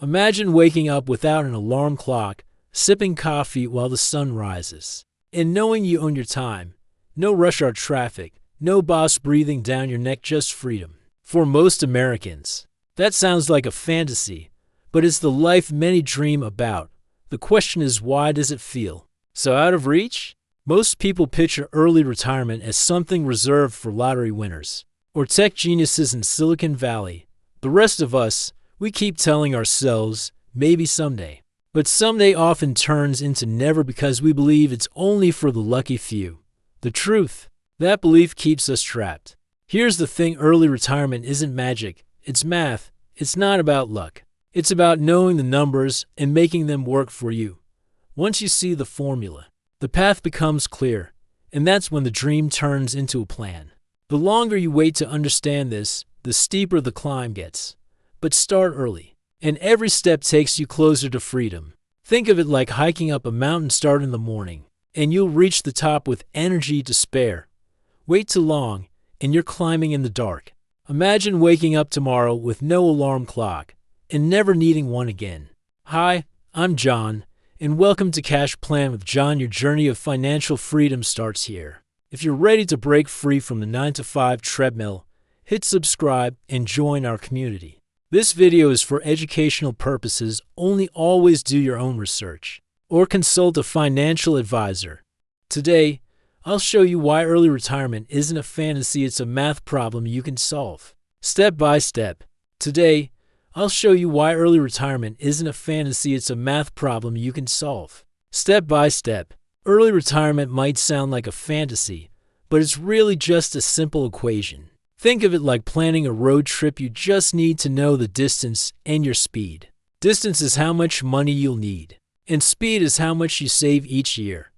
Imagine waking up without an alarm clock, sipping coffee while the sun rises, and knowing you own your time. No rush hour traffic, no boss breathing down your neck, just freedom. For most Americans, that sounds like a fantasy, but it's the life many dream about. The question is, why does it feel so out of reach? Most people picture early retirement as something reserved for lottery winners or tech geniuses in Silicon Valley. The rest of us, we keep telling ourselves, maybe someday. But someday often turns into never because we believe it's only for the lucky few. The truth, that belief keeps us trapped. Here's the thing, early retirement isn't magic, it's math. It's not about luck. It's about knowing the numbers and making them work for you. Once you see the formula, the path becomes clear, and that's when the dream turns into a plan. The longer you wait to understand this, the steeper the climb gets. But start early, and every step takes you closer to freedom. Think of it like hiking up a mountain. Start in the morning, and you'll reach the top with energy to spare. Wait too long, and you're climbing in the dark. Imagine waking up tomorrow with no alarm clock, and never needing one again. Hi, I'm John, and welcome to Cash Plan with John. Your journey of financial freedom starts here. If you're ready to break free from the 9-to-5 treadmill, hit subscribe and join our community. This video is for educational purposes only. Always do your own research or consult a financial advisor. Today, I'll show you why early retirement isn't a fantasy, it's a math problem you can solve. Step by step. Today, I'll show you why early retirement isn't a fantasy, it's a math problem you can solve. Step by step. Early retirement might sound like a fantasy, but it's really just a simple equation. Think of it like planning a road trip. You just need to know the distance and your speed. Distance is how much money you'll need, and speed is how much you save each year.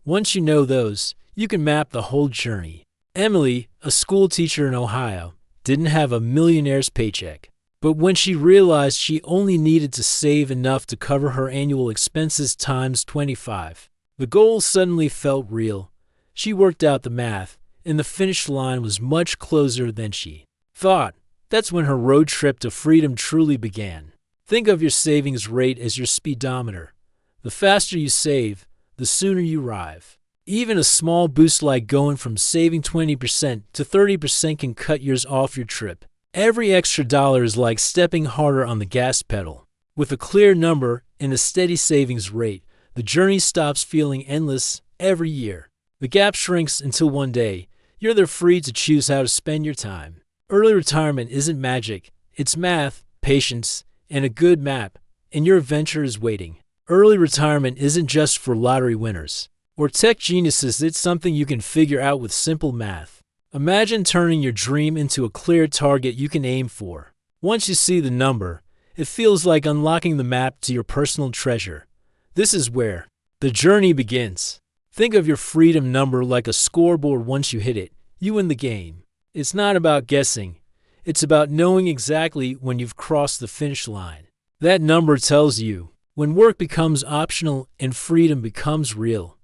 Once you know those, you can map the whole journey. Emily, a school teacher in Ohio, didn't have a millionaire's paycheck. But when she realized she only needed to save enough to cover her annual expenses times 25, the goal suddenly felt real. She worked out the math, and the finish line was much closer than she thought. That's when her road trip to freedom truly began. Think of your savings rate as your speedometer. The faster you save, the sooner you arrive. Even a small boost like going from saving 20% to 30% can cut years off your trip. Every extra dollar is like stepping harder on the gas pedal. With a clear number and a steady savings rate, the journey stops feeling endless every year. The gap shrinks until one day, you're there free to choose how to spend your time. Early retirement isn't magic. It's math, patience, and a good map, and your adventure is waiting. Early retirement isn't just for lottery winners or tech geniuses. It's something you can figure out with simple math. Imagine turning your dream into a clear target you can aim for. Once you see the number, it feels like unlocking the map to your personal treasure. This is where the journey begins. Think of your freedom number like a scoreboard. Once you hit it, you win the game. It's not about guessing. It's about knowing exactly when you've crossed the finish line. That number tells you when work becomes optional and freedom becomes real.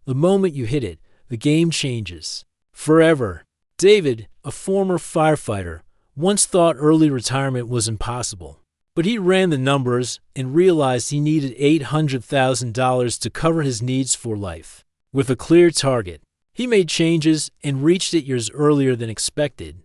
The moment you hit it, the game changes forever. David, a former firefighter, once thought early retirement was impossible. But he ran the numbers and realized he needed $800,000 to cover his needs for life. With a clear target, he made changes and reached it years earlier than expected.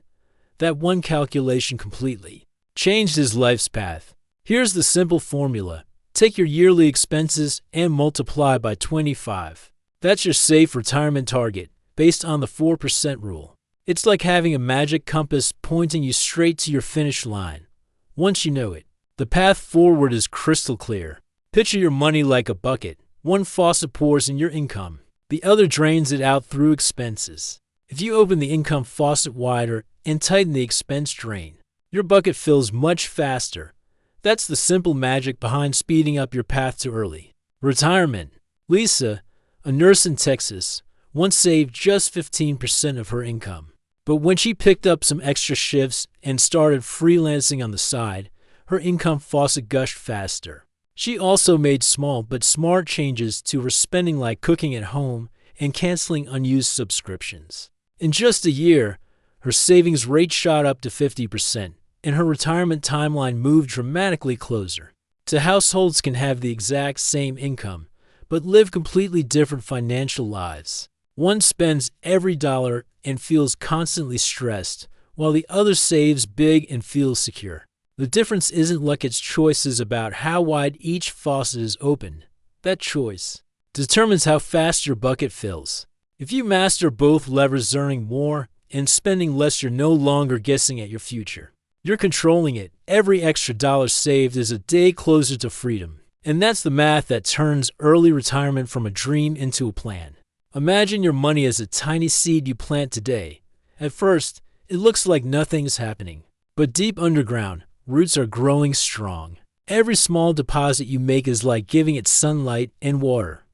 That one calculation completely changed his life's path. Here's the simple formula. Take your yearly expenses and multiply by 25. That's your safe retirement target, based on the 4% rule. It's like having a magic compass pointing you straight to your finish line. Once you know it, the path forward is crystal clear. Picture your money like a bucket. One faucet pours in your income. The other drains it out through expenses. If you open the income faucet wider and tighten the expense drain, your bucket fills much faster. That's the simple magic behind speeding up your path to early retirement. Lisa, a nurse in Texas, once saved just 15% of her income. But when she picked up some extra shifts and started freelancing on the side, her income faucet gushed faster. She also made small but smart changes to her spending, like cooking at home and canceling unused subscriptions. In just a year, her savings rate shot up to 50%, and her retirement timeline moved dramatically closer. Two households can have the exact same income, but live completely different financial lives. One spends every dollar and feels constantly stressed, while the other saves big and feels secure. The difference isn't like its choices about how wide each faucet is opened. That choice determines how fast your bucket fills. If you master both levers, earning more and spending less, you're no longer guessing at your future. You're controlling it. Every extra dollar saved is a day closer to freedom. And that's the math that turns early retirement from a dream into a plan. Imagine your money as a tiny seed you plant today. At first, it looks like nothing's happening. But deep underground, roots are growing strong. Every small deposit you make is like giving it sunlight and water.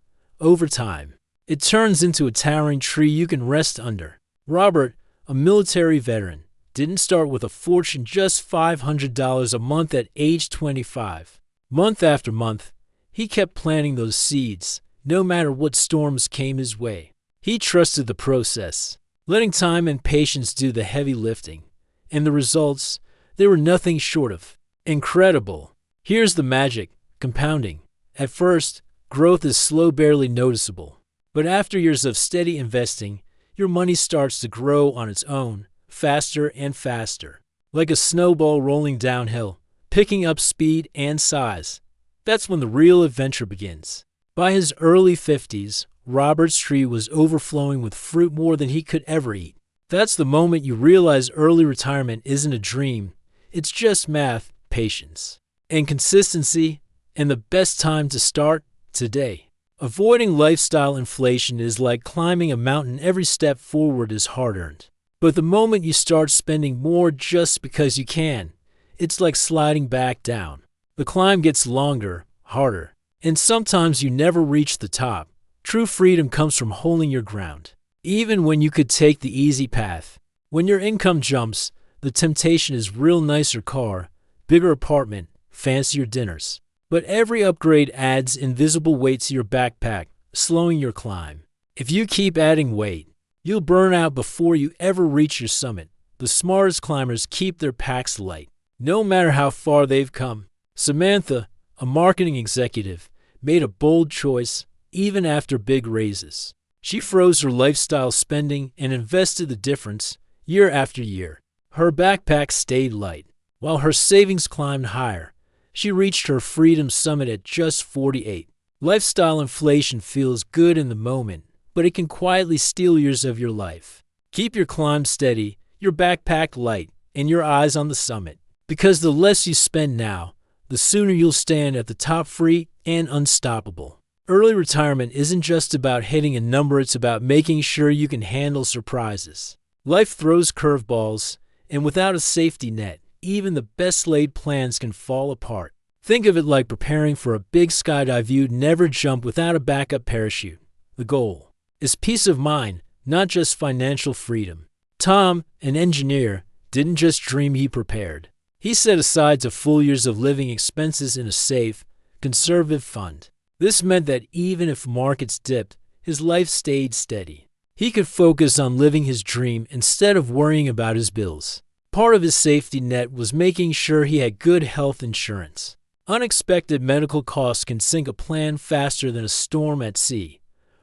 Over time, it turns into a towering tree you can rest under. Robert, a military veteran, didn't start with a fortune, just $500 a month at age 25. Month after month, he kept planting those seeds, no matter what storms came his way. He trusted the process, letting time and patience do the heavy lifting. And the results, they were nothing short of incredible. Here's the magic: compounding. At first, growth is slow, barely noticeable. But after years of steady investing, your money starts to grow on its own, faster and faster, like a snowball rolling downhill, picking up speed and size. That's when the real adventure begins. By his early 50s, Robert's tree was overflowing with fruit, more than he could ever eat. That's the moment you realize early retirement isn't a dream. It's just math, patience, and consistency, and the best time to start: today. Avoiding lifestyle inflation is like climbing a mountain. Every step forward is hard-earned. But the moment you start spending more just because you can, it's like sliding back down. The climb gets longer, harder, and sometimes you never reach the top. True freedom comes from holding your ground, even when you could take the easy path. When your income jumps, the temptation is real: nicer car, bigger apartment, fancier dinners. But every upgrade adds invisible weight to your backpack, slowing your climb. If you keep adding weight, you'll burn out before you ever reach your summit. The smartest climbers keep their packs light, no matter how far they've come. Samantha, a marketing executive, made a bold choice even after big raises. She froze her lifestyle spending and invested the difference year after year. Her backpack stayed light, while her savings climbed higher. She reached her freedom summit at just 48. Lifestyle inflation feels good in the moment, but it can quietly steal years of your life. Keep your climb steady, your backpack light, and your eyes on the summit. Because the less you spend now, the sooner you'll stand at the top, free and unstoppable. Early retirement isn't just about hitting a number, it's about making sure you can handle surprises. Life throws curveballs, and without a safety net, even the best laid plans can fall apart. Think of it like preparing for a big skydive. You'd never jump without a backup parachute. The goal is peace of mind, not just financial freedom. Tom, an engineer, didn't just dream, he prepared. He set aside full years of living expenses in a safe, conservative fund. This meant that even if markets dipped, his life stayed steady. He could focus on living his dream instead of worrying about his bills. Part of his safety net was making sure he had good health insurance. Unexpected medical costs can sink a plan faster than a storm at sea.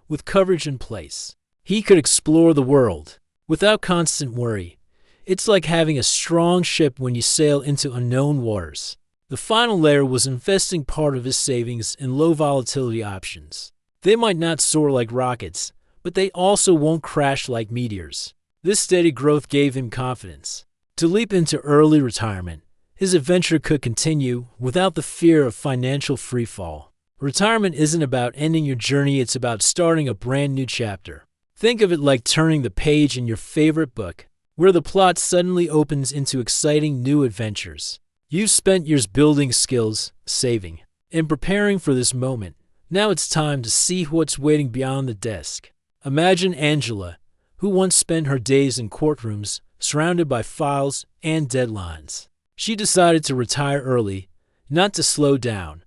With coverage in place, he could explore the world without constant worry. It's like having a strong ship when you sail into unknown waters. The final layer was investing part of his savings in low volatility options. They might not soar like rockets, but they also won't crash like meteors. This steady growth gave him confidence to leap into early retirement. His adventure could continue without the fear of financial freefall. Retirement isn't about ending your journey, it's about starting a brand new chapter. Think of it like turning the page in your favorite book, where the plot suddenly opens into exciting new adventures. You've spent years building skills, saving, and preparing for this moment. Now it's time to see what's waiting beyond the desk. Imagine Angela, who once spent her days in courtrooms, surrounded by files and deadlines. She decided to retire early, not to slow down,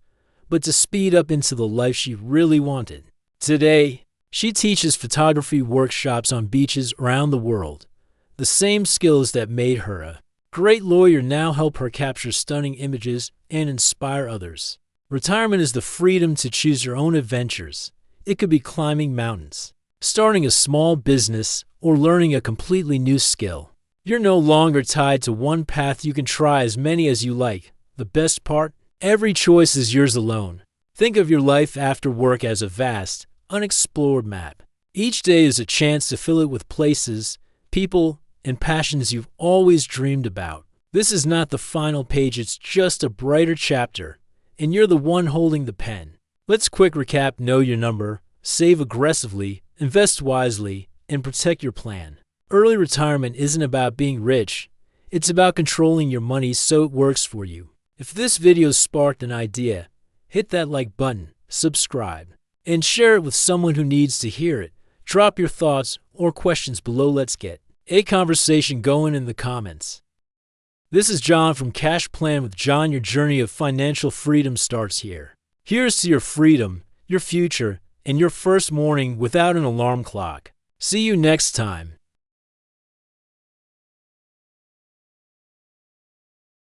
but to speed up into the life she really wanted. Today, she teaches photography workshops on beaches around the world. The same skills that made her a great lawyer now help her capture stunning images and inspire others. Retirement is the freedom to choose your own adventures. It could be climbing mountains, starting a small business, or learning a completely new skill. You're no longer tied to one path. You can try as many as you like. The best part? Every choice is yours alone. Think of your life after work as a vast, unexplored map. Each day is a chance to fill it with places, people, and passions you've always dreamed about. This is not the final page, it's just a brighter chapter, and you're the one holding the pen. Let's quick recap. Know your number, save aggressively, invest wisely, and protect your plan. Early retirement isn't about being rich. It's about controlling your money so it works for you. If this video sparked an idea, hit that like button, subscribe, and share it with someone who needs to hear it. Drop your thoughts or questions below. Let's get a conversation going in the comments. This is John from Cash Plan with John. Your journey of financial freedom starts here. Here's to your freedom, your future, and your first morning without an alarm clock. See you next time.